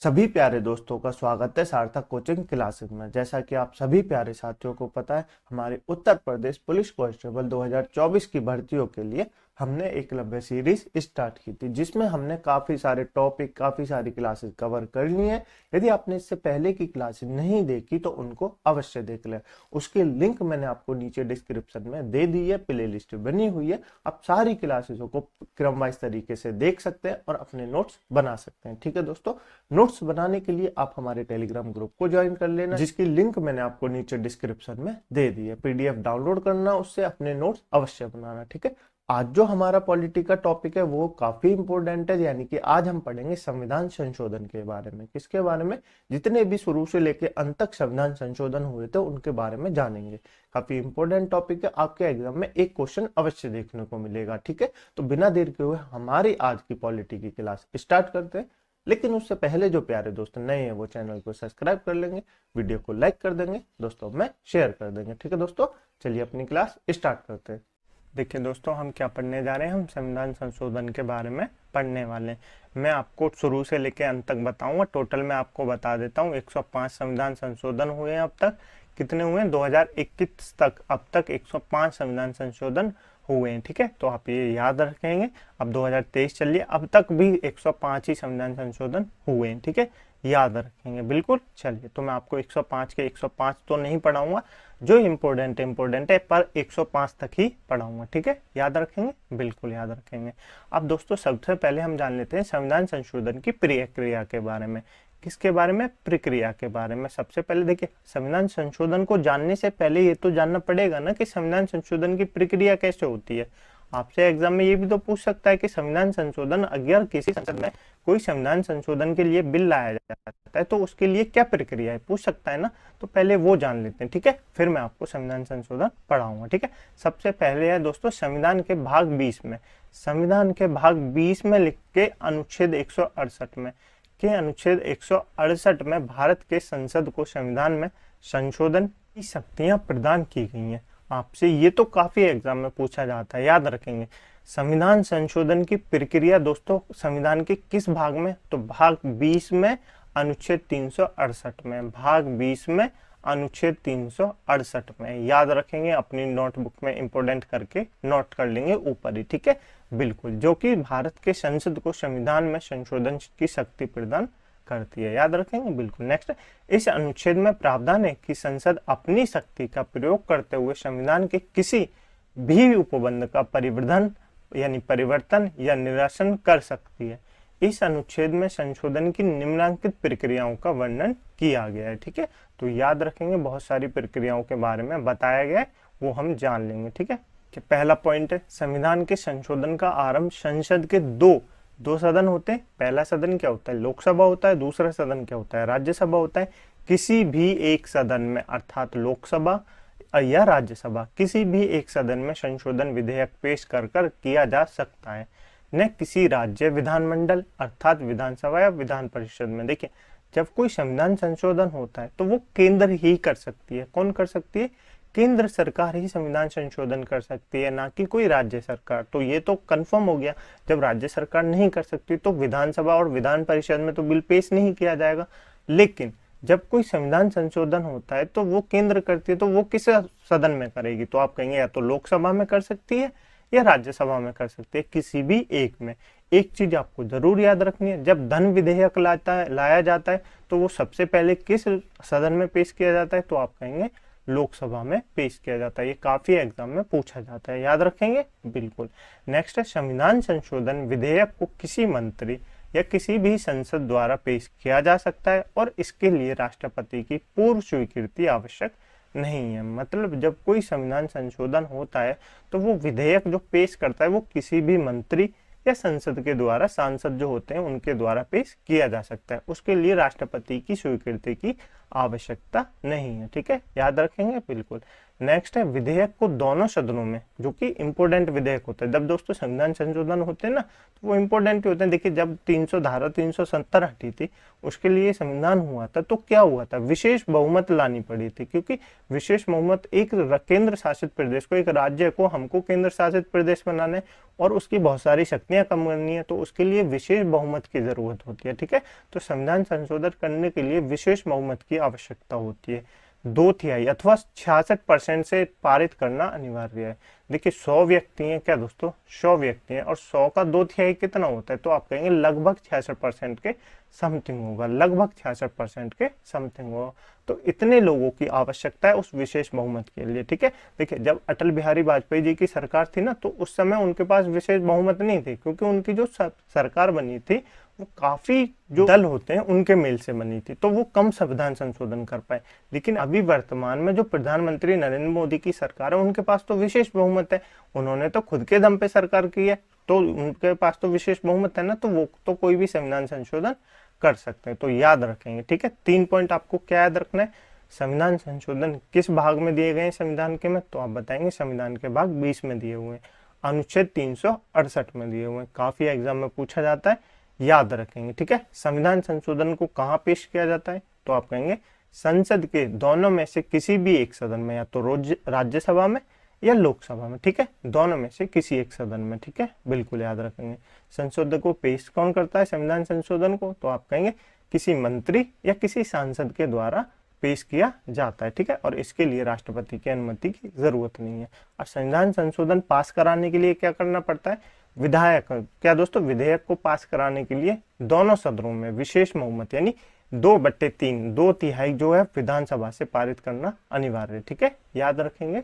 सभी प्यारे दोस्तों का स्वागत है सार्थक कोचिंग क्लासेस में। जैसा कि आप सभी प्यारे साथियों को पता है, हमारे उत्तर प्रदेश पुलिस कांस्टेबल 2024 की भर्तियों के लिए हमने एकलव्य सीरीज स्टार्ट की थी, जिसमें हमने काफी सारे टॉपिक, काफी सारी क्लासेस कवर कर ली हैं। यदि आपने इससे पहले की क्लासेस नहीं देखी तो उनको अवश्य देख लें। उसके लिंक मैंने आपको नीचे डिस्क्रिप्शन में दे दी है, प्ले लिस्ट बनी हुई है। आप सारी क्लासेसों को क्रम वाइज तरीके से देख सकते हैं और अपने नोट्स बना सकते हैं। ठीक है दोस्तों, नोट्स बनाने के लिए आप हमारे टेलीग्राम ग्रुप को ज्वाइन कर लेना, जिसकी लिंक मैंने आपको नीचे डिस्क्रिप्शन में दे दी है। पीडीएफ डाउनलोड करना, उससे अपने नोट्स अवश्य बनाना। ठीक है, आज जो हमारा पॉलिटी का टॉपिक है वो काफी इंपॉर्टेंट है, यानी कि आज हम पढ़ेंगे संविधान संशोधन के बारे में। किसके बारे में? जितने भी शुरू से लेके अंत तक संविधान संशोधन हुए थे उनके बारे में जानेंगे। काफी इंपॉर्टेंट टॉपिक है, आपके एग्जाम में एक क्वेश्चन अवश्य देखने को मिलेगा। ठीक है, तो बिना देर के हुए हमारी आज की पॉलिटी की क्लास स्टार्ट करते हैं। लेकिन उससे पहले जो प्यारे दोस्त नए हैं वो चैनल को सब्सक्राइब कर लेंगे, वीडियो को लाइक कर देंगे, दोस्तों में शेयर कर देंगे। ठीक है दोस्तों, चलिए अपनी क्लास स्टार्ट करते हैं। देखिए दोस्तों, हम क्या पढ़ने जा रहे हैं? हम संविधान संशोधन के बारे में पढ़ने वाले हैं। मैं आपको शुरू से लेकर अंत तक बताऊंगा। टोटल मैं आपको बता देता हूँ, 105 संविधान संशोधन हुए हैं अब तक। कितने हुए हैं? 2021 तक अब तक 105 संविधान संशोधन हुए हैं। ठीक है, तो आप ये याद रखेंगे। अब 2023 चलिए, अब तक भी 105 ही संविधान संशोधन हुए हैं। ठीक है, याद रखेंगे बिल्कुल। चलिए, तो मैं आपको 105 के 105 तो नहीं पढ़ाऊंगा, जो इम्पोर्टेंट है पर 105 तक ही पढ़ाऊंगा। ठीक है, याद रखेंगे, बिल्कुल याद रखेंगे। अब दोस्तों, सबसे पहले हम जान लेते हैं संविधान संशोधन की प्रक्रिया के बारे में। किसके बारे में? प्रक्रिया के बारे में। सबसे पहले देखिए, संविधान संशोधन को जानने से पहले ये तो जानना पड़ेगा ना कि संविधान संशोधन की प्रक्रिया कैसे होती है। आपसे एग्जाम में ये भी तो पूछ सकता है कि संविधान संशोधन अगर किसी संसद में कोई संविधान संशोधन के लिए बिल लाया जाता है तो उसके लिए क्या प्रक्रिया है, पूछ सकता है ना। तो पहले वो जान लेते हैं। ठीक है, फिर मैं आपको संविधान संशोधन पढ़ाऊंगा। ठीक है, सबसे पहले है दोस्तों संविधान के भाग 20 में। संविधान के भाग 20 में लिख के अनुच्छेद 168 में अनुच्छेद 168 में भारत के संसद को संविधान में संशोधन की शक्तियां प्रदान की गई हैं। आपसे ये तो काफी एग्जाम में पूछा जाता है, याद रखेंगे। संविधान संशोधन की प्रक्रिया दोस्तों संविधान के किस भाग में? तो भाग 20 में अनुच्छेद 368 में। भाग 20 में अनुच्छेद 368 में याद रखेंगे, अपनी नोटबुक में इंपोर्टेंट करके नोट कर लेंगे ऊपर ही। ठीक है, बिल्कुल, जो कि भारत के संसद को संविधान में संशोधन की शक्ति प्रदान करती है। याद रखेंगे, बिल्कुल। नेक्स्ट, इस अनुच्छेद में प्रावधान है कि संसद अपनी शक्ति का प्रयोग करते हुए संविधान के किसी भी उपबंध का परिवर्तन या निरासन कर सकती है। इस अनुच्छेद में संशोधन की निम्नलिखित प्रक्रियाओं का वर्णन किया गया है। ठीक है, तो याद रखेंगे, बहुत सारी प्रक्रियाओं के बारे में बताया गया है, वो हम जान लेंगे। ठीक है, कि पहला पॉइंट है, संविधान के संशोधन का आरंभ संसद के दो सदन होते हैं। पहला सदन क्या होता है? लोकसभा होता है। दूसरा सदन क्या होता है? राज्यसभा होता है। किसी भी एक सदन में, अर्थात लोकसभा या राज्यसभा, किसी भी एक सदन में संशोधन विधेयक पेश कर किया जा सकता है, न किसी राज्य विधानमंडल अर्थात विधानसभा या विधान परिषद में। देखिए, जब कोई संविधान संशोधन होता है तो वो केंद्र ही कर सकती है। कौन कर सकती है? केंद्र सरकार ही संविधान संशोधन कर सकती है, ना कि कोई राज्य सरकार। तो ये तो कंफर्म हो गया, जब राज्य सरकार नहीं कर सकती तो विधानसभा और विधान परिषद में तो बिल पेश नहीं किया जाएगा। लेकिन जब कोई संविधान संशोधन होता है तो वो केंद्र करती है, तो वो किस सदन में करेगी? तो आप कहेंगे या तो लोकसभा में कर सकती है या राज्यसभा में कर सकती है, किसी भी एक में। एक चीज आपको जरूर याद रखनी है, जब धन विधेयक लाया जाता है तो वो सबसे पहले किस सदन में पेश किया जाता है? तो आप कहेंगे लोकसभा में पेश किया जाता है। ये काफी एग्जाम में पूछा जाता है, याद रखेंगे, बिल्कुल। नेक्स्ट है, संविधान संशोधन विधेयक को किसी मंत्री या किसी भी संसद द्वारा पेश किया जा सकता है और इसके लिए राष्ट्रपति की पूर्व स्वीकृति आवश्यक नहीं है। मतलब जब कोई संविधान संशोधन होता है तो वो विधेयक जो पेश करता है वो किसी भी मंत्री या संसद के द्वारा, सांसद जो होते हैं उनके द्वारा पेश किया जा सकता है। उसके लिए राष्ट्रपति की स्वीकृति की आवश्यकता नहीं है। ठीक है, याद रखेंगे बिल्कुल। नेक्स्ट है विधेयक को दोनों सदनों में, जो कि इंपोर्टेंट विधेयक होता है। जब दोस्तों संविधान संशोधन होते हैं ना, तो वो इंपोर्टेंट होते हैं। देखिए, जब 300 धारा 370 हटी थी, उसके लिए संविधान हुआ था, तो क्या हुआ था, विशेष बहुमत लानी पड़ी थी, क्योंकि विशेष बहुमत एक केंद्र शासित प्रदेश को, एक राज्य को हमको केंद्र शासित प्रदेश बनाना है और उसकी बहुत सारी शक्तियां कम करनी है, तो उसके लिए विशेष बहुमत की जरूरत होती है। ठीक है, तो संविधान संशोधन करने के लिए विशेष बहुमत की आवश्यकता होती है। 2/3 अथवा 66% से पारित करना अनिवार्य है। देखिए 100 व्यक्ति हैं क्या दोस्तों, 100 व्यक्ति हैं, और 100 का 2/3 कितना होता है, तो आप कहेंगे लगभग 66% के समथिंग होगा, लगभग 66% के समथिंग होगा। तो इतने लोगों की आवश्यकता है उस विशेष बहुमत के लिए। ठीक है, देखिए जब अटल बिहारी वाजपेयी जी की सरकार थी ना, तो उस समय उनके पास विशेष बहुमत नहीं थी, क्योंकि उनकी जो सरकार बनी थी वो काफी जो दल होते हैं उनके मेल से बनी थी, तो वो कम संविधान संशोधन कर पाए। लेकिन अभी वर्तमान में जो प्रधानमंत्री नरेंद्र मोदी की सरकार है, उनके पास तो विशेष बहुमत है, उन्होंने तो खुद के दम पे सरकार की है, तो उनके पास तो विशेष बहुमत है ना, तो वो तो कोई भी संविधान संशोधन कर सकते हैं। तो याद रखेंगे। ठीक है, 3 पॉइंट आपको क्या याद रखना है, संविधान संशोधन किस भाग में दिए गए हैं संविधान के में, तो आप बताएंगे संविधान के भाग 20 में दिए हुए हैं, अनुच्छेद 368 में दिए हुए हैं। काफी एग्जाम में पूछा जाता है, याद रखेंगे। ठीक है, संविधान संशोधन को कहाँ पेश किया जाता है, तो आप कहेंगे संसद के दोनों में से किसी भी एक सदन में, या तो राज्यसभा में या लोकसभा में। ठीक है, दोनों में से किसी एक सदन में। ठीक है, बिल्कुल याद रखेंगे। संशोधन को पेश कौन करता है संविधान संशोधन को, तो आप कहेंगे किसी मंत्री या किसी सांसद के द्वारा पेश किया जाता है। ठीक है, और इसके लिए राष्ट्रपति की अनुमति की जरूरत नहीं है। और संविधान संशोधन पास कराने के लिए क्या करना पड़ता है, विधायक, क्या दोस्तों, विधेयक को पास कराने के लिए दोनों सदनों में विशेष बहुमत यानी 2/3, 2/3 जो है विधानसभा से पारित करना अनिवार्य है। ठीक है, याद रखेंगे,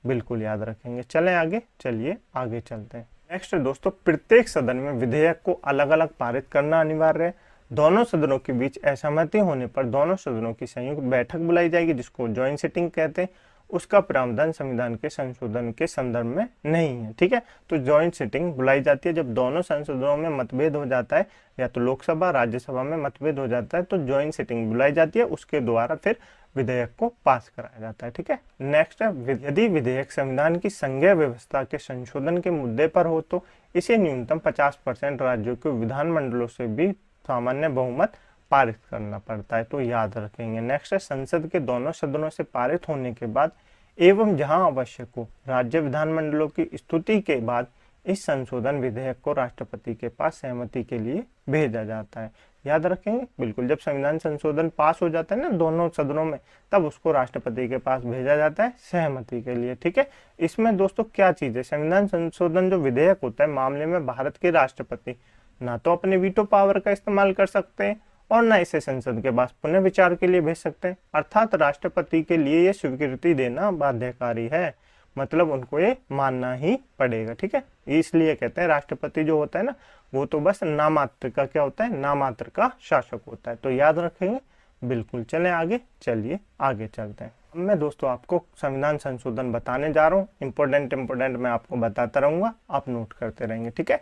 बिल्कुल याद रखेंगे। चलें आगे, चलिए आगे चलते हैं। नेक्स्ट दोस्तों, प्रत्येक सदन में विधेयक को अलग अलग पारित करना अनिवार्य है। दोनों सदनों के बीच असहमति होने पर दोनों सदनों की संयुक्त बैठक बुलाई जाएगी, जिसको ज्वाइंट सिटिंग कहते हैं। उसका प्रावधान संविधान के संशोधन के संदर्भ में नहीं है। ठीक है, तो ज्वाइंट सिटिंग बुलाई जाती है जब दोनों संसदों में मतभेद हो जाता है, या तो लोकसभा राज्यसभा में मतभेद हो जाता है, तो ज्वाइंट सिटिंग बुलाई जाती है, उसके द्वारा फिर विधेयक को पास कराया जाता है। ठीक है, नेक्स्ट है, यदि विधेयक संविधान की संघीय व्यवस्था के संशोधन के मुद्दे पर हो, तो इसे न्यूनतम 50% राज्यों के विधानमंडलों से भी सामान्य बहुमत पारित करना पड़ता है। तो याद रखेंगे। नेक्स्ट है, संसद के दोनों सदनों से पारित होने के बाद एवं जहां आवश्यक हो राज्य विधानमंडलों की स्तुति के बाद इस संशोधन विधेयक को राष्ट्रपति के पास सहमति के लिए भेजा जाता है। याद रखेंगे, बिल्कुल। जब संविधान संशोधन पास हो जाता है ना दोनों सदनों में, तब उसको राष्ट्रपति के पास भेजा जाता है सहमति के लिए। ठीक है, इसमें दोस्तों क्या चीज है, संविधान संशोधन जो विधेयक होता है मामले में भारत के राष्ट्रपति ना तो अपने वीटो पावर का इस्तेमाल कर सकते हैं और ना इसे संसद के पास पुनः विचार के लिए भेज सकते हैं। अर्थात राष्ट्रपति के लिए ये स्वीकृति देना बाध्यकारी है, मतलब उनको ये मानना ही पड़ेगा। ठीक है, इसलिए कहते हैं राष्ट्रपति जो होता है ना, वो तो बस नामात्र का क्या होता है, नामात्र का शासक होता है। तो याद रखेंगे, बिल्कुल। चलें आगे, चलिए आगे चलते हैं। अब मैं दोस्तों आपको संविधान संशोधन बताने जा रहा हूँ। इंपोर्टेंट मैं आपको बताता रहूंगा, आप नोट करते रहेंगे। ठीक है,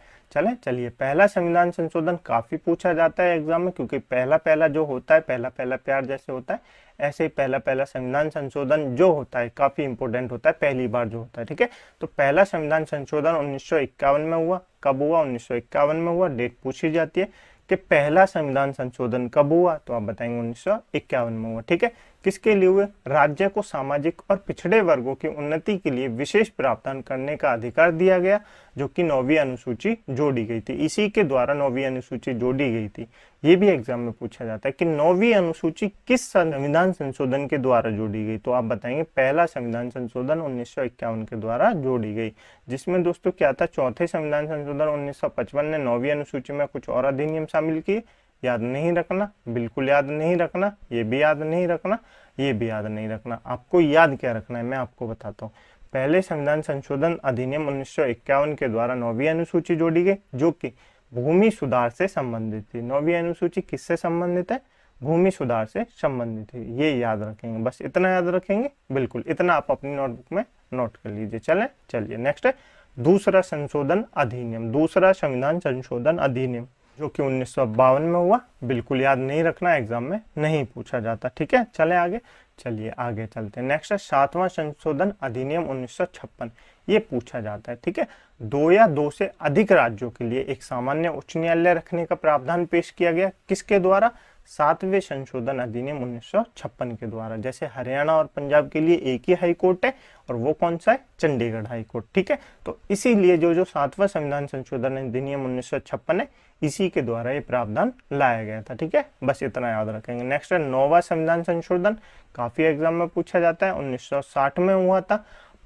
चलिए। पहला संविधान संशोधन काफी पूछा जाता है एग्जाम में, क्योंकि पहला जो होता है, पहला प्यार जैसे होता है, ऐसे ही पहला संविधान संशोधन जो होता है काफी इंपोर्टेंट होता है, पहली बार जो होता है। ठीक है, तो पहला संविधान संशोधन 1951 में हुआ। कब हुआ, 1951 में हुआ। डेट पूछी जाती है कि पहला संविधान संशोधन कब हुआ, तो आप बताएंगे 1951 में हुआ। ठीक है, किसके लिए हुए, राज्य को सामाजिक और पिछड़े वर्गों की उन्नति के लिए विशेष प्रावधान करने का अधिकार दिया गया, जो कि 9वीं अनुसूची जोड़ी गई थी। इसी के द्वारा 9वीं अनुसूची जोड़ी गई थी। ये भी एग्जाम में पूछा जाता है कि 9वीं अनुसूची किस संविधान संशोधन के द्वारा जोड़ी गई, तो आप बताएंगे पहला संविधान संशोधन 1951 के द्वारा जोड़ी गई। जिसमें दोस्तों क्या था, चौथे संविधान संशोधन 1955 ने 9वीं अनुसूची में कुछ और अधिनियम शामिल किए। याद नहीं रखना, बिल्कुल याद नहीं रखना, ये भी याद नहीं रखना, ये भी याद नहीं रखना। आपको याद क्या रखना है, मैं आपको बताता हूँ। पहले संविधान संशोधन अधिनियम 1951 के द्वारा 9वीं अनुसूची जोड़ी गई, जो कि भूमि सुधार से संबंधित थी। 9वीं अनुसूची किससे संबंधित है, भूमि सुधार से संबंधित है। ये याद रखेंगे, बस इतना याद रखेंगे, बिल्कुल इतना आप अपनी नोटबुक में नोट कर लीजिए। चलिए नेक्स्ट है दूसरा संशोधन अधिनियम। दूसरा संविधान संशोधन अधिनियम जो कि 1952 में हुआ। बिल्कुल याद नहीं रखना, एग्जाम में नहीं पूछा जाता। ठीक है, चले आगे। चलिए आगे चलते हैं। नेक्स्ट है 7वां संशोधन अधिनियम 1956। ये पूछा जाता है। ठीक है, 2 या 2 से अधिक राज्यों के लिए एक सामान्य उच्च न्यायालय रखने का प्रावधान पेश किया गया। किसके द्वारा? 7वें संशोधन अधिनियम 1956 के द्वारा। जैसे हरियाणा और पंजाब के लिए एक ही हाई कोर्ट है, और वो कौन सा है? Chandigarh high court. ठीक है, तो इसीलिए जो 7वां संविधान संशोधन अधिनियम 1956 है, इसी के द्वारा ये प्रावधान लाया गया था। ठीक है, बस इतना याद रखेंगे। नेक्स्ट है 9वां संविधान संशोधन। काफी एग्जाम में पूछा जाता है। 1960 में हुआ था।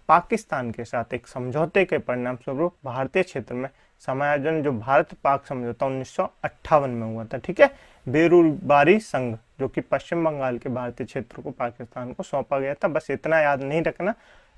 पाकिस्तान के साथ एक समझौते के परिणाम स्वरूप भारतीय क्षेत्र में समायोजन, जो भारत पाक समझौता 1958 में हुआ था। ठीक है, बेरुबारी संघ, जो कि पश्चिम बंगाल के भारतीय क्षेत्र को पाकिस्तान को सौंपा गया था। बस इतना याद नहीं रखना,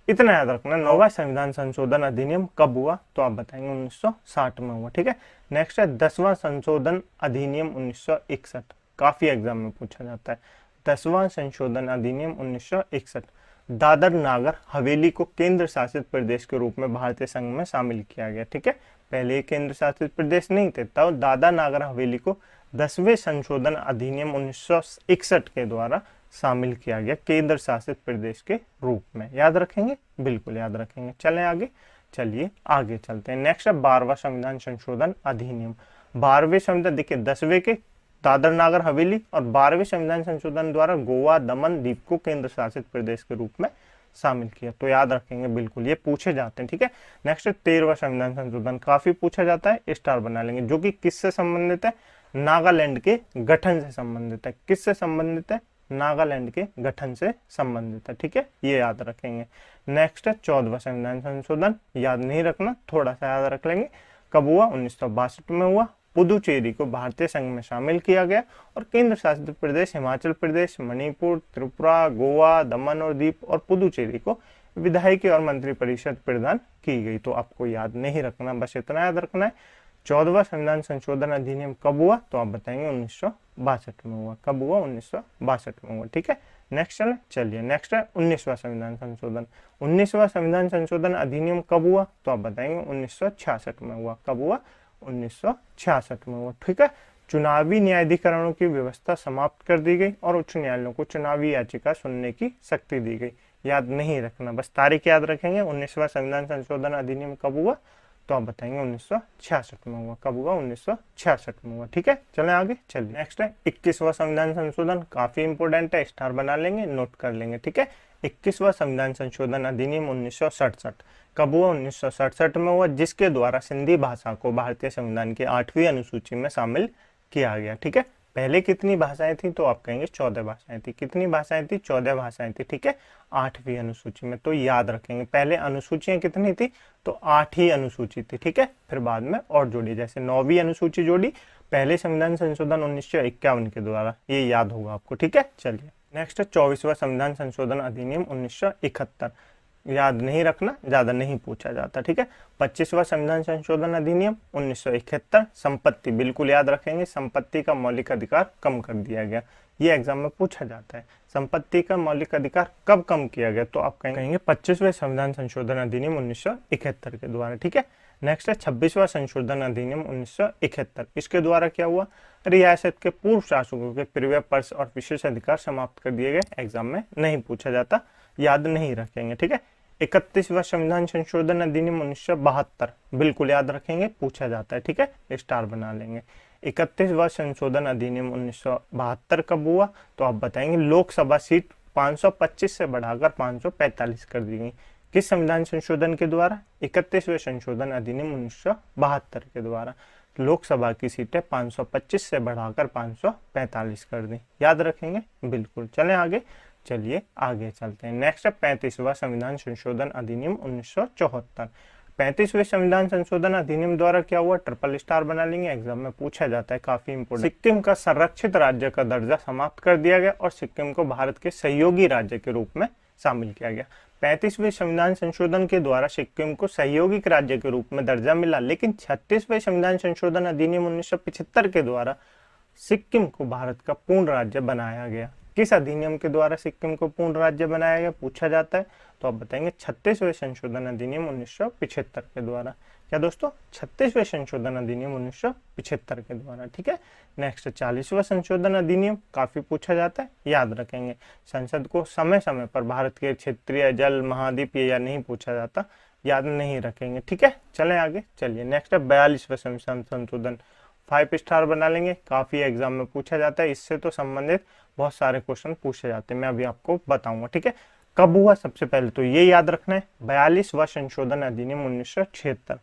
इतना याद रखना 9वां संविधान संशोधन अधिनियम कब हुआ? तो आप बताएंगे 1960 में हुआ। ठीक है, नेक्स्ट है 10वां संशोधन अधिनियम 1961। काफी एग्जाम में पूछा जाता है। 10वां संशोधन अधिनियम 1961 दादर नागर हवेली को केंद्र शासित प्रदेश के रूप में भारतीय संघ में शामिल किया गया। ठीक है, पहले केंद्र शासित प्रदेश नहीं थे, तब दादर नागर हवेली को 10वें संशोधन अधिनियम 1961 के द्वारा शामिल किया गया केंद्र शासित प्रदेश के रूप में। याद रखेंगे, बिल्कुल याद रखेंगे। चलें आगे। चलिए आगे चलते हैं। नेक्स्ट है 12वां संविधान संशोधन अधिनियम। 12वें संविधान, देखिए 10वें के दादर नागर हवेली और 12वें संविधान संशोधन द्वारा गोवा दमन द्वीप को केंद्र शासित प्रदेश के रूप में शामिल किया। तो याद रखेंगे, बिल्कुल ये पूछे जाते हैं। ठीक है, नेक्स्ट 13वां संविधान संशोधन। काफी पूछा जाता है, स्टार बना लेंगे। जो कि किससे संबंधित है? नागालैंड के गठन से संबंधित है। किससे संबंधित है? नागालैंड के गठन से संबंधित है। ठीक है, ये याद रखेंगे। नेक्स्ट है 14वां संविधान संशोधन। याद नहीं रखना, थोड़ा सा याद रख लेंगे। कब हुआ? 1962 में हुआ। पुदुचेरी को भारतीय संघ में शामिल किया गया और केंद्र शासित प्रदेश हिमाचल प्रदेश, मणिपुर, त्रिपुरा, गोवा, दमन और दीप और पुदुचेरी को विधायिका और मंत्री परिषद प्रदान की गई। तो आपको याद नहीं रखना, बस इतना याद रखना है। 14वां संविधान संशोधन अधिनियम कब हुआ? तो आप बताएंगे 1962 में हुआ। कब हुआ? 1962 में हुआ। ठीक है, नेक्स्ट चलिए। नेक्स्ट है 19वां संविधान संशोधन। 19वां संविधान संशोधन अधिनियम कब हुआ? तो आप बताएंगे 1966 में हुआ। कब हुआ? 1966 में हुआ। ठीक है, चुनावी न्यायाधिकरणों की व्यवस्था समाप्त कर दी गई और उच्च न्यायालयों को चुनावी याचिका सुनने की शक्ति दी गई। याद नहीं रखना, बस तारीख याद रखेंगे। 19वां संविधान संशोधन अधिनियम कब हुआ? तो आप बताएंगे 1966 में हुआ। कब हुआ? 1966 में हुआ। ठीक है, चलें आगे। चलिए नेक्स्ट है 21वां संविधान संशोधन। काफी इंपोर्टेंट है, स्टार बना लेंगे, नोट कर लेंगे। ठीक है, 21वां संविधान संशोधन अधिनियम 1967। कब हुआ? 1967 में हुआ, जिसके द्वारा सिंधी भाषा को भारतीय संविधान की 8वीं अनुसूची में शामिल किया गया। ठीक है, पहले कितनी भाषाएं थी? तो आप कहेंगे 14 भाषाएं थी। कितनी भाषाएं थी? 14 भाषाएं थी। ठीक है, 8वीं अनुसूची में। तो याद रखेंगे, पहले अनुसूचियां कितनी थी? तो 8 ही अनुसूची थी। ठीक है, फिर बाद में और जोड़ी, जैसे 9वीं अनुसूची जोड़ी पहले संविधान संशोधन 1951 के द्वारा। ये याद होगा आपको। ठीक है, चलिए नेक्स्ट 24वां संविधान संशोधन अधिनियम 1971। याद नहीं रखना, ज्यादा नहीं पूछा जाता। ठीक है, 25वां संविधान संशोधन अधिनियम 1971। संपत्ति, बिल्कुल याद रखेंगे, संपत्ति का मौलिक अधिकार कम कर दिया गया। ये एग्जाम में पूछा जाता है, संपत्ति का मौलिक अधिकार कब कम किया गया? तो आप कहेंगे 25वें संविधान संशोधन अधिनियम 1971 के द्वारा। ठीक है, नेक्स्ट है 26वां संशोधन अधिनियम 1971। इसके द्वारा क्या हुआ? रियासत के पूर्व शासकों के प्रिव्य पर्स और विशेष अधिकार समाप्त कर दिए गए। एग्जाम में नहीं पूछा जाता, याद नहीं रखेंगे। ठीक है, 31वां संविधान संशोधन अधिनियम 1972। बिल्कुल याद रखेंगे, पूछा जाता है। ठीक है, स्टार बना लेंगे। 31वां संशोधन अधिनियम 1972 कब हुआ? तो आप बताएंगे लोकसभा सीट 525 से बढ़ाकर 545 कर दी गई। किस संविधान संशोधन के द्वारा? 31वें संशोधन अधिनियम 1972 के द्वारा लोकसभा की सीटें 525 से बढ़ाकर 545 कर दी। याद रखेंगे, बिल्कुल। चलें आगे। चलिए आगे चलते हैं। नेक्स्ट है 35वां संविधान संशोधन अधिनियम 1974। 35वें संविधान संशोधन अधिनियम द्वारा क्या हुआ? ट्रिपल स्टार बना लेंगे, एग्जाम में पूछा जाता है, काफी इंपोर्टेंट। सिक्किम का संरक्षित राज्य का दर्जा समाप्त कर दिया गया और सिक्किम को भारत के सहयोगी राज्य के रूप में शामिल किया गया। 35वें संविधान संशोधन के द्वारा सिक्किम को सहयोगी राज्य के रूप में दर्जा मिला, लेकिन 36वें संविधान संशोधन अधिनियम 1975 के द्वारा सिक्किम को भारत का पूर्ण राज्य बनाया गया। किस अधिनियम के द्वारा सिक्किम को पूर्ण राज्य बनाया गया? पूछा जाता है, तो आप बताएंगे 36वें संशोधन अधिनियम 1975 के द्वारा। क्या दोस्तों, 36वें संशोधन अधिनियम 1975 के द्वारा। ठीक है। नेक्स्ट 40वां संशोधन अधिनियम, काफी पूछा जाता है, याद रखेंगे। संसद को समय समय पर भारत के क्षेत्रीय, जल, महाद्वीप या नहीं पूछा जाता, याद नहीं रखेंगे। ठीक है, चलें आगे। चलिए नेक्स्ट है 42वां संशोधन, 5 स्टार बना लेंगे, काफी एग्जाम में पूछा जाता है, इससे तो संबंधित बहुत सारे क्वेश्चन पूछे जाते हैं, मैं अभी आपको बताऊंगा। ठीक है, कब हुआ, सबसे पहले तो ये याद रखना है, 42वां संशोधन अधिनियम 1976।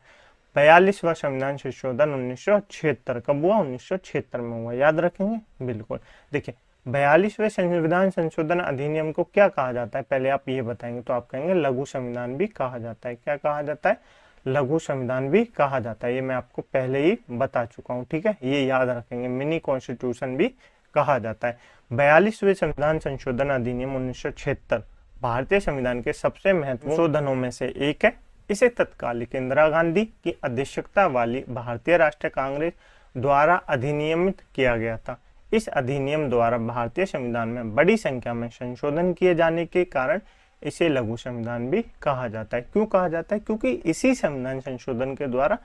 42वां संविधान संशोधन 1976 कब हुआ, 1976 में हुआ, याद रखेंगे बिल्कुल। देखिए 42वें संविधान संशोधन अधिनियम को क्या कहा जाता है, पहले आप ये बताएंगे तो आप कहेंगे लघु संविधान भी कहा जाता है। क्या कहा जाता है, लघु संविधान भी कहा जाता है, ये मैं आपको पहले ही बता चुका हूँ। ठीक है, ये याद रखेंगे, मिनी कॉन्स्टिट्यूशन भी कहा जाता है। 42वें संविधान संशोधन अधिनियम 1976 भारतीय संविधान के सबसे महत्वपूर्ण संशोधनों में से एक है। इसे तत्कालिक इंदिरा गांधी की अध्यक्षता वाली भारतीय राष्ट्रीय कांग्रेस द्वारा अधिनियमित किया गया था। इस अधिनियम द्वारा भारतीय संविधान में बड़ी संख्या में संशोधन किए जाने के कारण इसे लघु संविधान भी कहा जाता है। क्यों कहा जाता है, क्योंकि इसी संविधान संशोधन के द्वारा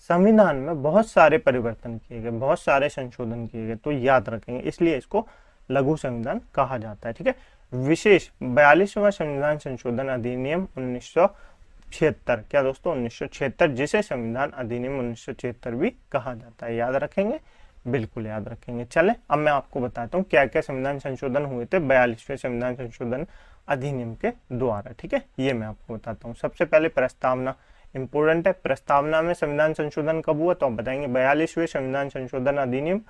संविधान में बहुत सारे परिवर्तन किए गए, बहुत सारे संशोधन किए गए, तो याद रखेंगे, इसलिए इसको लघु संविधान कहा जाता है। ठीक है, विशेष 42वां संविधान संशोधन अधिनियम 1976, क्या दोस्तों 1976, जिसे संविधान अधिनियम 1976 भी कहा जाता है, याद रखेंगे बिल्कुल याद रखेंगे। चले अब मैं आपको बताता हूँ क्या क्या संविधान संशोधन हुए थे 42वें संविधान संशोधन अधिनियम के द्वारा। ठीक है, ये मैं आपको बताता हूँ। सबसे पहले प्रस्तावना इंपोर्टेंट है, प्रस्तावना में संविधान संशोधन कब हुआ, तो आप बताएंगे 42वें संविधान संशोधन अधिनियम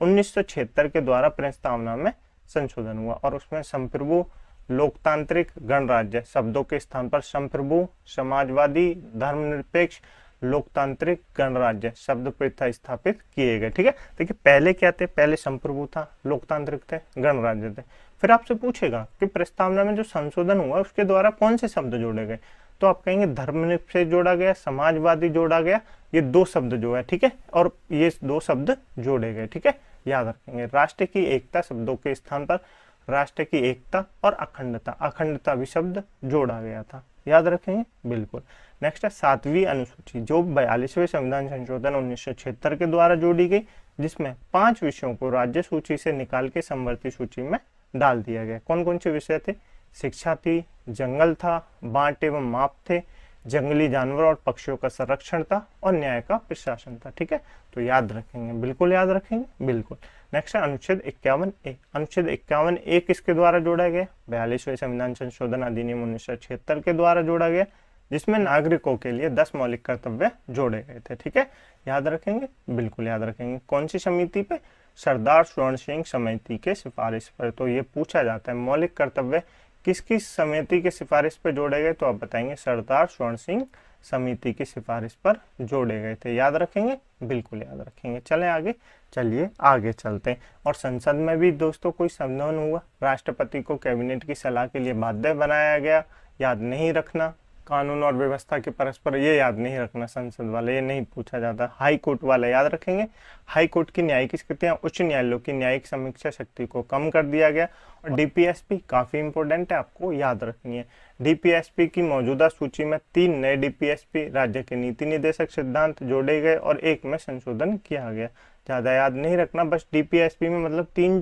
1976 के द्वारा प्रस्तावना में संशोधन हुआ, और उसमें संप्रभु, लोकतांत्रिक, गणराज्य शब्दों के स्थान पर संप्रभु, समाजवादी, धर्मनिरपेक्ष, लोकतांत्रिक, गणराज्य शब्द प्रतिस्थापित किए गए। ठीक है, देखिए पहले क्या थे, पहले संप्रभु था, लोकतांत्रिक थे, गणराज्य थे। फिर आपसे पूछेगा कि प्रस्तावना में जो संशोधन हुआ उसके द्वारा कौन से शब्द जोड़े गए, तो आप कहेंगे धर्मनिरपेक्ष जोड़ा गया, समाजवादी जोड़ा गया, ये 2 शब्द जो है। ठीक है, और ये 2 शब्द जोड़े गए। ठीक है, याद रखेंगे। राष्ट्र की एकता शब्दों के स्थान पर राष्ट्र की एकता और अखंडता, अखंडता भी शब्द जोड़ा गया था, याद रखेंगे बिल्कुल। नेक्स्ट है 7वीं अनुसूची, जो 42वें संविधान संशोधन 1976 के द्वारा जोड़ी गई, जिसमें 5 विषयों को राज्य सूची से निकाल के समवर्ती सूची में डाल दिया गया। कौन कौन से विषय थे, शिक्षा थी, जंगल था, बांट एवं माप थे, जंगली जानवरों और पक्षियों का संरक्षण था, और न्याय का प्रशासन था। ठीक है, तो याद रखेंगे बिल्कुल, याद रखेंगे बिल्कुल। नेक्स्ट है अनुच्छेद 51A, अनुच्छेद 51A किसके द्वारा जोड़ा गया, 42वें संविधान संशोधन अधिनियम 1976 के द्वारा जोड़ा गया, जिसमें नागरिकों के लिए 10 मौलिक कर्तव्य जोड़े गए थे। ठीक है, याद रखेंगे बिल्कुल याद रखेंगे। कौन सी समिति पे, सरदार स्वर्ण सिंह समिति के सिफारिश पर, तो ये पूछा जाता है मौलिक कर्तव्य किस किस समिति के सिफारिश पर जोड़े गए, तो आप बताएंगे सरदार स्वर्ण सिंह समिति की सिफारिश पर जोड़े गए थे, याद रखेंगे बिल्कुल याद रखेंगे। चलें आगे, चलिए आगे चलते हैं। और संसद में भी दोस्तों कोई संशोधन हुआ, राष्ट्रपति को कैबिनेट की सलाह के लिए बाध्य बनाया गया, याद नहीं रखना। कानून और व्यवस्था के परस्पर, ये याद नहीं रखना, संसद वाले ये नहीं पूछा जाता। हाई कोर्ट वाला याद रखेंगे, हाई कोर्ट की न्यायिक स्थितियां उच्च न्यायालयों की न्यायिक समीक्षा शक्ति को कम कर दिया गया। और डीपीएसपी काफी इंपोर्टेंट है, आपको याद रखनी है। डीपीएसपी की मौजूदा सूची में 3 नए डीपीएसपी राज्य के नीति निर्देशक सिद्धांत जोड़े गए और 1 में संशोधन किया गया। ज्यादा याद नहीं रखना, बस डीपीएसपी में मतलब 3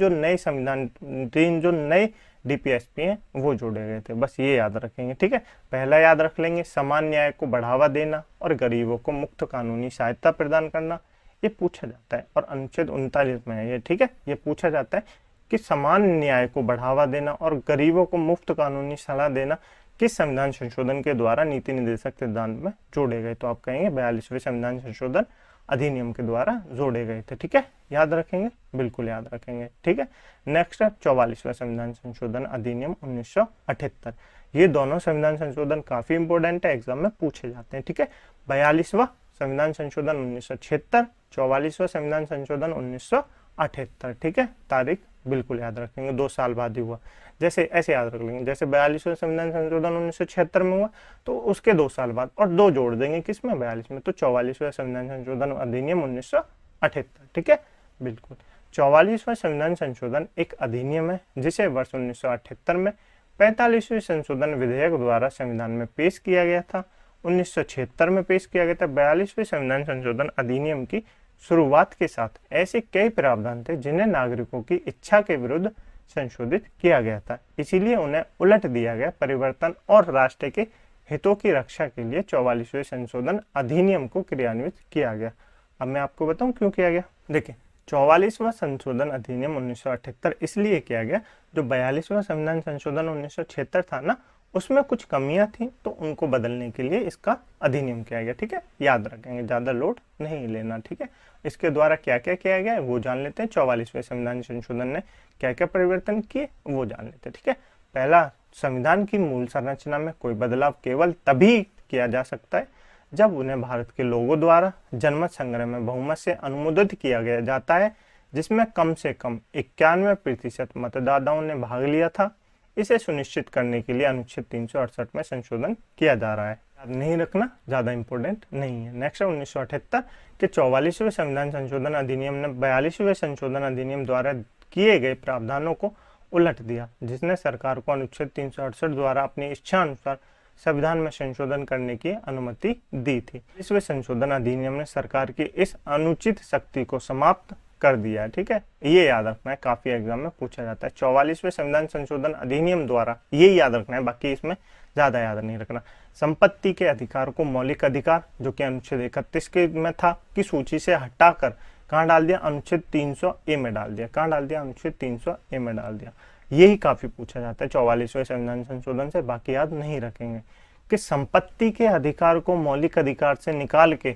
जो नए डीपीएसपी हैं वो जोड़े गए थे, बस ये याद रखेंगे। ठीक है, पहला याद रख लेंगे, समान न्याय को बढ़ावा देना और गरीबों को मुफ्त कानूनी सहायता प्रदान करना, ये पूछा जाता है, और अनुच्छेद 39 में है ये। ठीक है, ये पूछा जाता है कि समान न्याय को बढ़ावा देना और गरीबों को मुफ्त कानूनी सलाह देना किस संविधान संशोधन के द्वारा नीति निर्देशक सिद्धांत में जोड़े गए, तो आप कहेंगे 42वें संविधान संशोधन अधिनियम के द्वारा जोड़े गए थे। ठीक है, याद रखेंगे बिल्कुल याद रखेंगे। ठीक है, नेक्स्ट है 44वां संविधान संशोधन अधिनियम 1978। ये दोनों संविधान संशोधन काफी इंपोर्टेंट है, एग्जाम में पूछे जाते हैं। ठीक है, 42वां संविधान संशोधन 1976, 44वां संविधान संशोधन 1978। ठीक है, तारीख बिल्कुल याद रखेंगे, 2 साल बाद ही हुआ। जैसे ऐसे याद रख लेंगे, जैसे 42वां संविधान संशोधन 1976 में हुआ तो उसके 2 साल बाद, और 2 जोड़ देंगे किसमें, 42 में, तो 44वां संविधान संशोधन अधिनियम 1978। ठीक है, बिल्कुल। 44वां संविधान संशोधन एक अधिनियम है जिसे वर्ष 1978 में 45वें संशोधन विधेयक द्वारा संविधान में पेश किया गया था। 1976 में पेश किया गया था। 42वें संविधान संशोधन अधिनियम की शुरुआत के साथ ऐसे कई प्रावधान थे जिन्हें नागरिकों की इच्छा के विरुद्ध संशोधित किया गया था, इसीलिए उन्हें उलट दिया गया। परिवर्तन और राष्ट्र के हितों की रक्षा के लिए 44वें संशोधन अधिनियम को क्रियान्वित किया गया। अब मैं आपको बताऊं क्यों किया गया। देखिए, 44वां संशोधन अधिनियम 1978 इसलिए किया गया, जो 42वां संविधान संशोधन 1976 था ना, उसमें कुछ कमियां थी, तो उनको बदलने के लिए इसका अधिनियम किया गया। ठीक है, याद रखेंगे, ज्यादा लोड नहीं लेना। ठीक है, इसके द्वारा क्या क्या किया गया वो जान लेते हैं। 44वें संविधान संशोधन ने क्या क्या परिवर्तन किए वो जान लेते हैं। ठीक है, पहला, संविधान की मूल संरचना में कोई बदलाव केवल तभी किया जा सकता है जब उन्हें भारत के लोगों द्वारा जनमत संग्रह में बहुमत से अनुमोदित किया गया जाता है, जिसमें कम से कम 91% मतदाताओं ने भाग लिया था। इसे सुनिश्चित करने के लिए अनुच्छेद 368 में संशोधन किया जा रहा है। याद नहीं रखना, ज्यादा इंपॉर्टेंट नहीं है। नेक्स्ट है 1978 के 44वें संविधान संशोधन अधिनियम ने 42वें संशोधन अधिनियम द्वारा किए गए प्रावधानों को उलट दिया, जिसने सरकार को अनुच्छेद 368 द्वारा अपनी इच्छा अनुसार संविधान में संशोधन करने की अनुमति दी थी। इसवें संशोधन अधिनियम ने सरकार की इस अनुचित शक्ति को समाप्त कर दिया है। ठीक है, ये याद रखना है, काफी एग्जाम में पूछा जाता है। 44वें संविधान संशोधन अधिनियम द्वारा ये याद रखना है, बाकी इसमें ज्यादा याद नहीं रखना। संपत्ति के अधिकार को मौलिक अधिकार, जो कि अनुच्छेद 31 के में था, की सूची से हटाकर कहाँ डाल दिया, अनुच्छेद 300A में डाल दिया। कहाँ डाल दिया, अनुच्छेद 300A में डाल दिया। यही काफी पूछा जाता है 44वें संविधान संशोधन से, बाकी याद नहीं रखेंगे कि संपत्ति के अधिकार को मौलिक अधिकार से निकाल के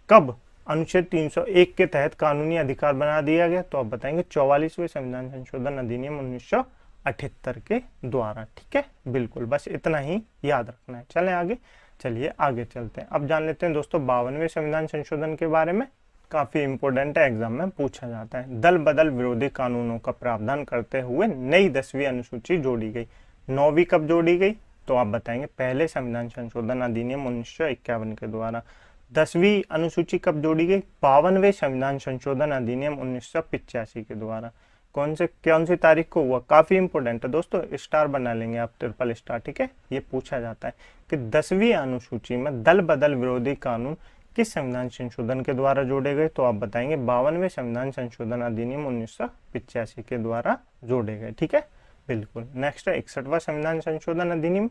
कब अनुच्छेद 301 के तहत कानूनी अधिकार बना दिया गया, तो आप बताएंगे 44वें संविधान संशोधन अधिनियम 1978 के द्वारा। ठीक है, बिल्कुल, बस इतना ही याद रखना है। चलें आगे, चलिए आगे चलते हैं। अब जान लेते हैं दोस्तों 52वें संविधान संशोधन के बारे में, काफी इंपोर्टेंट है, एग्जाम में पूछा जाता है। दल बदल विरोधी कानूनों का प्रावधान करते हुए नई 10वीं अनुसूची जोड़ी गई। 9वीं कब जोड़ी गई, तो आप बताएंगे पहले संविधान संशोधन अधिनियम 1951 के द्वारा। 10वीं अनुसूची कब जोड़ी गई, 52वें संविधान संशोधन अधिनियम 1985 के द्वारा। कौन सी तारीख को हुआ, काफी इंपोर्टेंट है दोस्तों, स्टार बना लेंगे आप, ट्रिपल स्टार। ठीक है, ये पूछा जाता है कि 10वीं अनुसूची में दल बदल विरोधी कानून किस संविधान संशोधन के द्वारा जोड़े गए, तो आप बताएंगे 52वें संविधान संशोधन अधिनियम 1985 के द्वारा जोड़े गए। ठीक है, बिल्कुल। नेक्स्ट है 61वां संविधान संशोधन अधिनियम,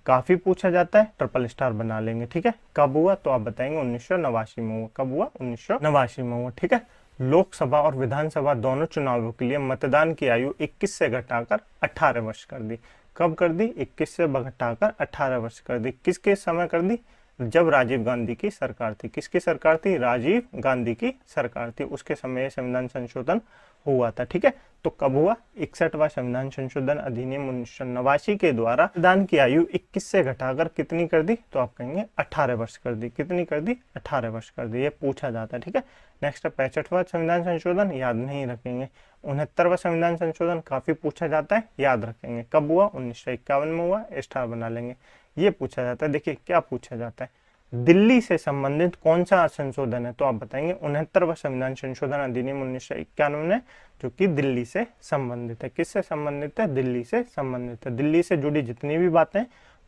काफी पूछा जाता है, ट्रिपल स्टार बना लेंगे। ठीक है, कब हुआ, तो आप बताएंगे 1989 में हुआ। कब हुआ, 1989 में हुआ। ठीक है, लोकसभा और विधानसभा दोनों चुनावों के लिए मतदान की आयु 21 से घटाकर 18 वर्ष कर दी। कब कर दी, 21 से घटाकर 18 वर्ष कर दी। किसके समय कर दी, जब राजीव गांधी की सरकार थी। किसकी सरकार थी, राजीव गांधी की सरकार थी, उसके समय संविधान संशोधन हुआ था। ठीक है, तो कब हुआ, 61वां संविधान संशोधन अधिनियम 1989 के द्वारा मतदान की आयु 21 से घटाकर कितनी कर दी, तो आप कहेंगे 18 वर्ष कर दी। कितनी कर दी, 18 वर्ष कर दी, ये पूछा जाता है। ठीक है, नेक्स्ट है 65वां संविधान संशोधन, याद नहीं रखेंगे। 69वां संविधान संशोधन काफी पूछा जाता है, याद रखेंगे। कब हुआ, 1951 में हुआ, स्टार बना लेंगे। ये पूछा जाता है, देखिए क्या पूछा जाता है, दिल्ली से संबंधित कौन सा संशोधन है, तो आप बताएंगे 69वां संविधान संशोधन अधिनियम 1991 है, जो कि दिल्ली से संबंधित है। किससे संबंधित है, दिल्ली से संबंधित है। दिल्ली से जुड़ी जितनी भी बातें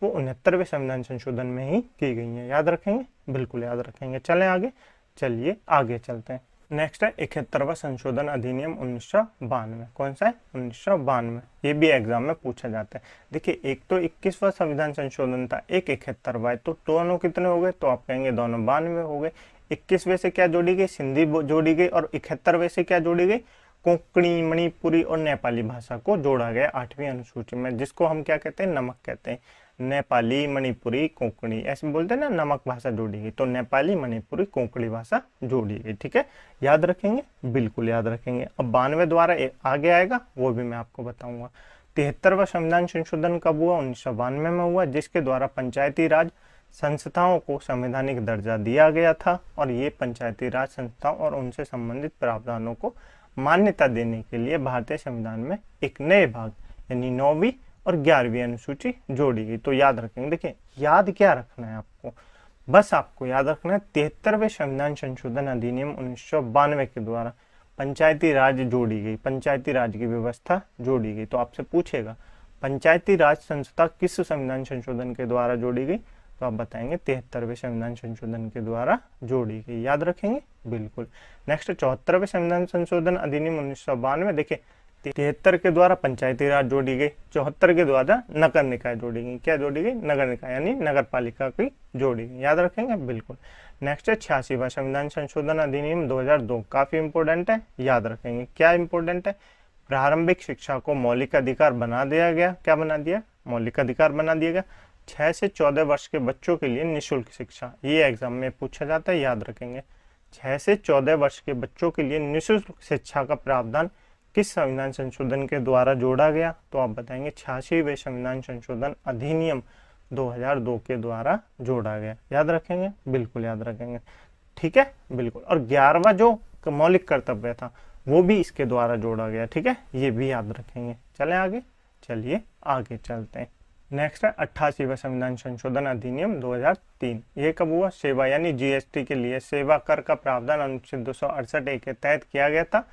वो 69वें संविधान संशोधन में ही की गई हैं। याद रखेंगे, बिल्कुल याद रखेंगे। चलें आगे, चलिए आगे चलते हैं। नेक्स्ट है 71वां संशोधन अधिनियम 1992। कौन सा है, 1992। ये भी एग्जाम में पूछा जाता है। देखिए, एक तो 21वां संविधान संशोधन था, एक 71वां, तो दोनों कितने हो गए, तो आप कहेंगे दोनों 92 हो गए। 21वें से क्या जोड़ी गई, सिंधी जोड़ी गई, और 71वें से क्या जोड़ी गई, कोंकणी, मणिपुरी और नेपाली भाषा को जोड़ा गया 8वीं अनुसूची में, जिसको हम क्या कहते हैं, नमक कहते हैं। नेपाली, मणिपुरी, कोंकणी, ऐसे बोलते हैं ना, नमक भाषा जोड़ी गई, तो नेपाली, मणिपुरी, कोंकणी भाषा जोड़ी गई। ठीक है, याद रखेंगे, बिल्कुल याद रखेंगे। अब 92 द्वारा आगे आएगा, वो भी मैं आपको बताऊंगा। 73वां संविधान संशोधन कब हुआ, 1992 में हुआ, जिसके द्वारा पंचायती राज संस्थाओं को संवैधानिक दर्जा दिया गया था, और ये पंचायती राज संस्थाओं और उनसे संबंधित प्रावधानों को मान्यता देने के लिए भारतीय संविधान में एक नए भाग यानी 9वीं और 11वीं अनुसूची जोड़ी गई। तो याद रखेंगे, देखिए याद क्या रखना है आपको, बस आपको याद रखना है 73वें संविधान संशोधन अधिनियम 1992 के द्वारा पंचायती राज जोड़ी गई, पंचायती राज की व्यवस्था जोड़ी गई। तो आपसे पूछेगा पंचायती राज संस्था किस संविधान संशोधन के द्वारा जोड़ी गई, इसको आप बताएंगे 73वें संविधान संशोधन के द्वारा जोड़ी गई, याद रखेंगे बिल्कुल। नेक्स्ट 74वें संविधान संशोधन अधिनियम 1992, देखिए 73 के द्वारा पंचायती राज जोड़ी गई, 74 के द्वारा नगर निकाय जोड़ी गई। क्या जोड़ी गई? नगर निकाय यानी नगर पालिका की जोड़ी गई, याद रखेंगे बिल्कुल। नेक्स्ट है 86वां संविधान संशोधन अधिनियम 2002, काफी इंपोर्टेंट है, याद रखेंगे। क्या इंपोर्टेंट है? प्रारंभिक शिक्षा को मौलिक अधिकार बना दिया गया। क्या बना दिया? मौलिक अधिकार बना दिया गया। 6 से 14 वर्ष के बच्चों के लिए निःशुल्क शिक्षा, ये एग्जाम में पूछा जाता है, याद रखेंगे। 6 से 14 वर्ष के बच्चों के लिए निःशुल्क शिक्षा का प्रावधान किस संविधान संशोधन के द्वारा जोड़ा गया? तो आप बताएंगे 86वें संविधान संशोधन अधिनियम 2002 के द्वारा जोड़ा गया, याद रखेंगे बिल्कुल, याद रखेंगे, ठीक है बिल्कुल। और 11वां जो मौलिक कर्तव्य था वो भी इसके द्वारा जोड़ा गया, ठीक है, ये भी याद रखेंगे। चलें आगे, चलिए आगे चलते हैं। नेक्स्ट है 88वां संविधान संशोधन अधिनियम 2003, ये कब हुआ? सेवा यानी जीएसटी के लिए सेवा कर का प्रावधान अनुच्छेद 268 के तहत किया गया था।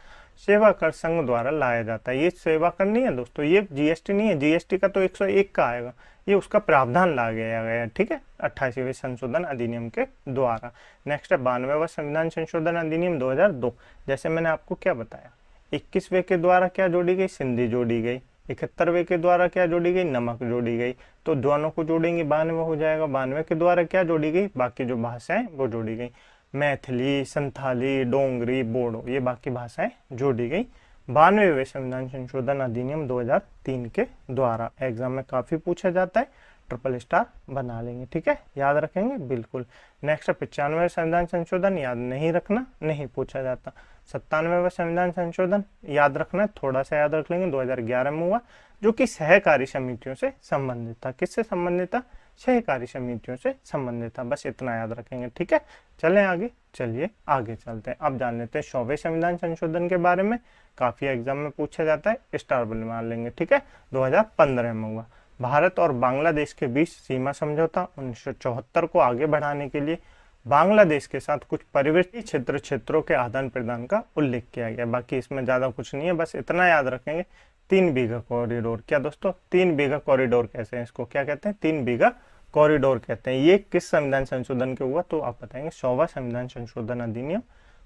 सेवा कर संघ द्वारा लाया जाता है। ये सेवा कर नहीं है दोस्तों, ये जीएसटी नहीं है, जीएसटी का तो 101 का आएगा, ये उसका प्रावधान ला गया गया, ठीक है, 88वें संशोधन अधिनियम के द्वारा। नेक्स्ट है 92वां संविधान संशोधन अधिनियम 2002, जैसे मैंने आपको क्या बताया, 21वें के द्वारा क्या जोड़ी गई? सिंधी जोड़ी गई। 71वें के द्वारा क्या जोड़ी गई? नमक जोड़ी गई। तो दोनों को जोड़ेंगे 92 हो जाएगा। 92 के द्वारा क्या जोड़ी गई? बाकी जो भाषाएं वो जोड़ी गई, मैथिली, संथाली, डोंगरी, बोडो, ये बाकी भाषाएं जोड़ी गई 92वें संविधान संशोधन अधिनियम 2003 के द्वारा। एग्जाम में काफी पूछा जाता है, ट्रिपल स्टार बना लेंगे, ठीक है, याद रखेंगे बिल्कुल। नेक्स्ट 95वें संविधान संशोधन, याद नहीं रखना, नहीं पूछा जाता। 97वें संविधान संशोधन याद रखना, थोड़ा सा याद रख लेंगे, 2011 में हुआ, जो कि सहकारी समितियों से संबंधित था। किससे संबंधित था? सहकारी समितियों से संबंधित था, बस इतना याद रखेंगे, ठीक है। चलें आगे, चलिए आगे चलते हैं। अब जान लेते हैं 100वें संविधान संशोधन के बारे में, काफी एग्जाम में पूछा जाता है, स्टार बनवा लेंगे, ठीक है। 2015 में हुआ। भारत और बांग्लादेश के बीच सीमा समझौता 1974 को आगे बढ़ाने के लिए बांग्लादेश के साथ कुछ परिवर्ती क्षेत्रों के आदान प्रदान का उल्लेख किया गया। बाकी इसमें ज्यादा कुछ नहीं है, बस इतना याद रखेंगे, 3 बीघा कॉरिडोर। क्या दोस्तों? 3 बीघा कॉरिडोर कैसे हैं? इसको क्या कहते हैं? 3 बीघा कॉरिडोर कहते हैं। ये किस संविधान संशोधन के हुआ? तो आप बताएंगे 100वां संविधान संशोधन अधिनियम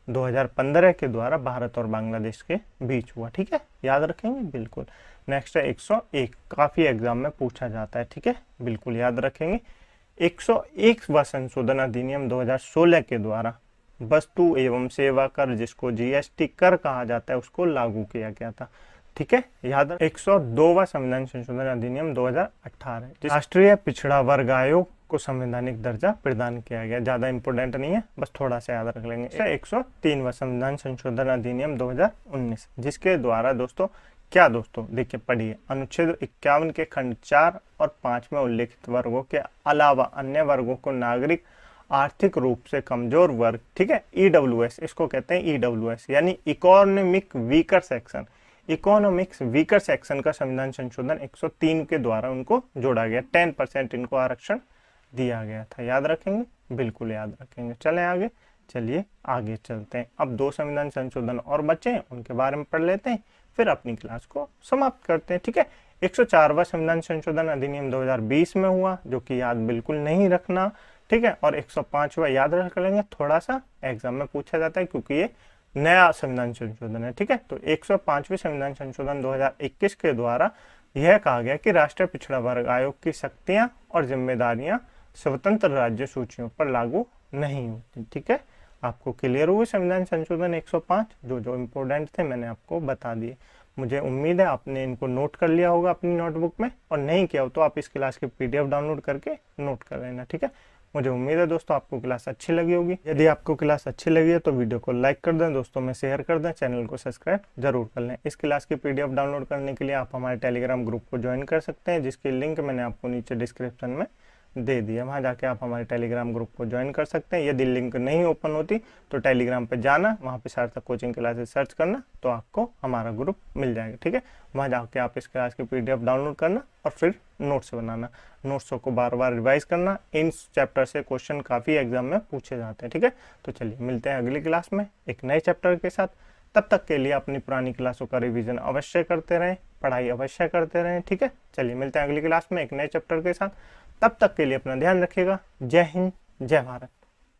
2015 के द्वारा भारत और बांग्लादेश के बीच हुआ, ठीक है, याद रखेंगे बिल्कुल। नेक्स्ट है 101, काफी एग्जाम में पूछा जाता है, ठीक है, बिल्कुल याद रखेंगे। 101वां संशोधन अधिनियम 2016 के द्वारा वस्तु एवं सेवा कर, जिसको जीएसटी कर कहा जाता है, उसको लागू किया गया था, ठीक है, याद। 102वां संविधान संशोधन अधिनियम 2018, राष्ट्रीय पिछड़ा वर्ग आयोग को संवैधानिक दर्जा प्रदान किया गया। ज्यादा इंपोर्टेंट नहीं है, बस थोड़ा सा याद रख लेंगे। 103वां संविधान संशोधन अधिनियम 2019, जिसके द्वारा दोस्तों क्या दोस्तों देखिए पढ़िए, अनुच्छेद 51 के खंड 4 और 5 में उल्लेखित वर्गों के अलावा अन्य वर्गों को नागरिक आर्थिक रूप से कमजोर वर्ग, ठीक है, ईडब्ल्यूएस, इसको कहते हैं ईडब्ल्यूएस, यानी economic weaker section, economics weaker section का संविधान संशोधन 103 के द्वारा उनको जोड़ा गया। 10% इनको आरक्षण दिया गया था, याद रखेंगे बिल्कुल, याद रखेंगे। चलें आगे, चलिए आगे चलते हैं। अब 2 संविधान संशोधन और बचे हैं, उनके बारे में पढ़ लेते हैं, फिर अपनी क्लास को समाप्त करते हैं, ठीक है। 104वां संविधान संशोधन अधिनियम 2020 में हुआ, जो कि याद बिल्कुल नहीं रखना, ठीक है। और 105वां याद रख लेंगे, थोड़ा सा एग्जाम में पूछा जाता है क्योंकि ये नया संविधान संशोधन है, ठीक है। तो 105वें संविधान संशोधन 2021 के द्वारा यह कहा गया कि राष्ट्रीय पिछड़ा वर्ग आयोग की शक्तियां और जिम्मेदारियां स्वतंत्र राज्य सूचियों पर लागू नहीं होती, ठीक है। आपको क्लियर हुई संविधान संशोधन 105, जो इम्पोर्टेंट थे मैंने आपको बता दिए। मुझे उम्मीद है आपने इनको नोट कर लिया होगा अपनी नोटबुक में, और नहीं किया हो तो आप इस क्लास की पीडीएफ डाउनलोड करके नोट कर लेना, ठीक है। मुझे उम्मीद है दोस्तों आपको क्लास अच्छी लगी होगी। यदि आपको क्लास अच्छी लगी है तो वीडियो को लाइक कर दें, दोस्तों में शेयर कर दें, चैनल को सब्सक्राइब जरूर कर लें। इस क्लास की पीडीएफ डाउनलोड करने के लिए आप हमारे टेलीग्राम ग्रुप को ज्वाइन कर सकते हैं, जिसकी लिंक मैंने आपको नीचे डिस्क्रिप्शन में दे दिया। वहाँ जाके आप हमारे टेलीग्राम ग्रुप को ज्वाइन कर सकते हैं। यदि लिंक नहीं ओपन होती तो टेलीग्राम पे जाना, वहाँ पे सार्थक कोचिंग क्लासेस सर्च करना तो आपको हमारा ग्रुप मिल जाएगा, ठीक है। वहाँ जाके आप इस क्लास की पीडीएफ डाउनलोड करना और फिर नोट्स बनाना, नोट्सों को बार बार रिवाइज करना। इन चैप्टर से क्वेश्चन काफ़ी एग्जाम में पूछे जाते हैं, ठीक है। तो चलिए मिलते हैं अगली क्लास में एक नए चैप्टर के साथ। तब तक के लिए अपनी पुरानी क्लासों का रिवीजन अवश्य करते रहें, पढ़ाई अवश्य करते रहें, ठीक है। चलिए मिलते हैं अगली क्लास में एक नए चैप्टर के साथ। तब तक के लिए अपना ध्यान रखिएगा। जय हिंद, जय भारत।